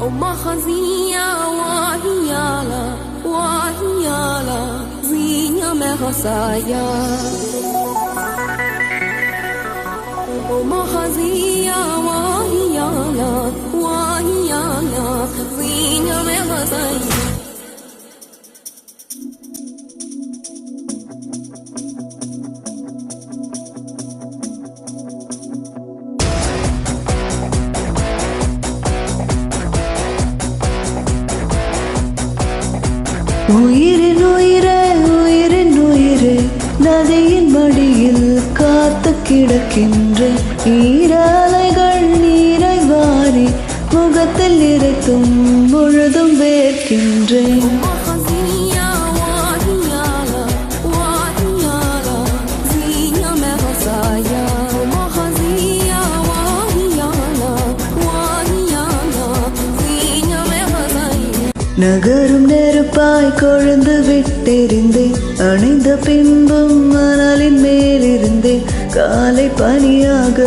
ومخزية وهيالا وهيالا زينة مخصايا ومخزية وهيالا وهيالا زينة مخصايا உயிரின் உயிரே உயிரின் உயிரே நதியின் மடியில் காத்து கிடக்கின்றேன் ஈரலைகள் நீரை வாரி முகத்தில் இறைத்தும் முழுதும் வேர்க்கின்றேன் நகரும் நெருப்பாய் கொழுந்து விட்டெறிந்தேன் அணைந்த பின்பும் மணலின் மேலிருந்தேன் காலை பனியாக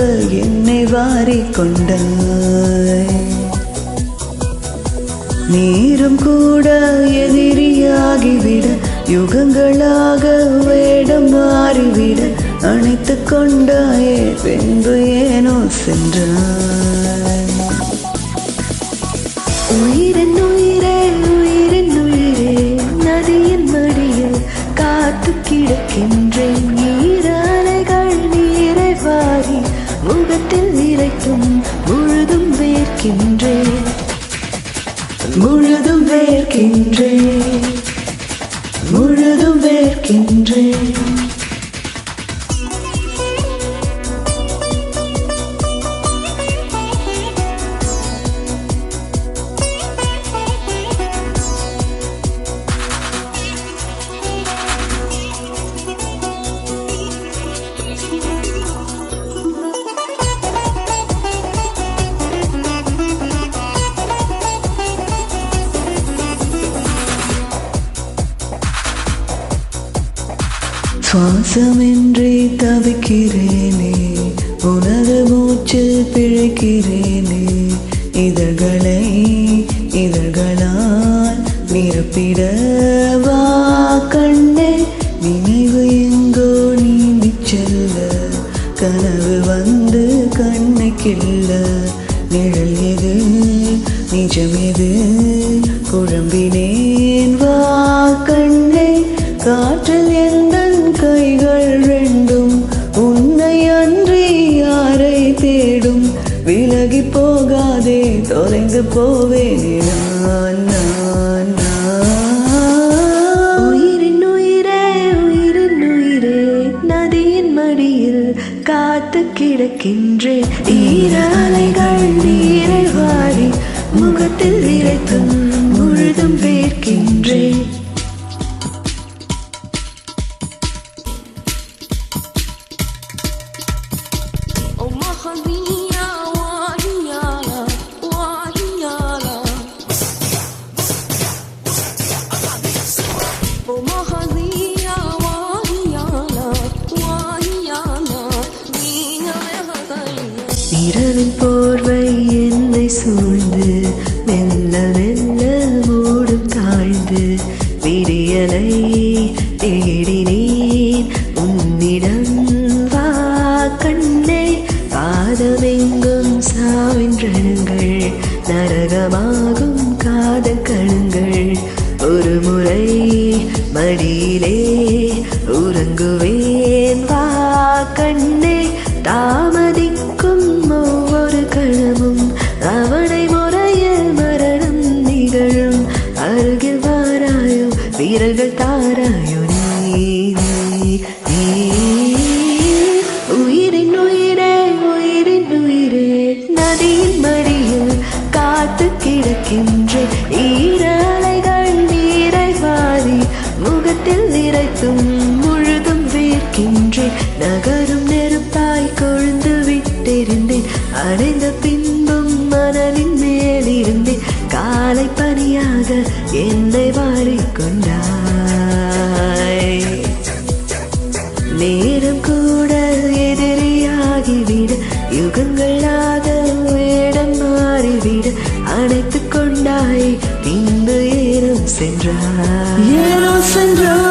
என்னை வாரிக் கொண்டாய் நீரும் கூட எதிரியாகிவிட யுகங்களாக வேடம் மாறிவிட அணைத்து கொண்டாயே பின்பு ஏனோ சென்றாய் உயிரின் உயிரே உயிரின் உயிரே நதியின் மடியில் காத்து கிடக்கின்றேன் ஈரலைகள் நீரை வாரி முகத்தில் இறைத்தும் முழுதும் வேர்க்கின்றேன் முழுதும் வேர்க்கின்றேன் முழுதும் வேர்க்கின்றேன் சுவாசமின்றி தவிக்கிறேனே உனது மூச்சில் பிழைக்கிறேனே இதழ்களை இதழ்களால் நிரப்பிட வா கண்ணே நினைவு எங்கோ நீந்திச் செல்ல கனவு வந்து கண்ணை கிள்ள நிழல் எது நிஜம் எது குழம்பினேன் வா கண்ணே காற்றில் எந்த கைகள் ரெண்டும் உன்னை அன்றி யாரை தேடும் விலகி போகாதே தொலைந்து போவேன் நான் உயிரின் உயிரே உயிரின் உயிரே நதியின் மடியில் காத்து கிடக்கின்றேன் ஈரலைகள் நீரை வாரி முகத்தில் இறைத்தும் முழுதும் வேர்க்கின்றேன் இரவின் போர்வை என்னை சூழ்ந்து மெல்ல மெல்ல மூடும் தாழ்ந்து விடியலை தேடினேன் உன்னிடம் வா கண்ணே பாதமெங்கும் சாவின் ரணங்கள் நரகமாகும் காதல் கணுங்கள் ஒரு முறை மடியிலே உறங்குவேன் வா கண்ணே தாமதிக்கும் ஒவ்வொரு கணமும் அவனை முறைய மரணம் நிகழும் அருகில் வாராயோ வீரர்கள் தாராயோ நீ உயிரின் உயிரே உயிரின் உயிரே நதியின் மடியில் காத்து கிடக்கின்றேன் ஈரலைகள் நீரை வாரி முகத்தில் இறைத்தும் முழுதும் வேர்க்கின்றேன் நகரும் நெருப்பாய் கொழுந்து விட்டெறிந்தேன் அடைந்த பின்பும் மணலின் மேலிருந்தேன் காலை பனியாக என்னை வாரிக்கொண்டாய் நேரம் கூட எதிரியாகிவிட யுகங்களாக வேடம் மாறிவிட அணைத்துக் கொண்டு சென்றாய் ஏனோ சென்றாய்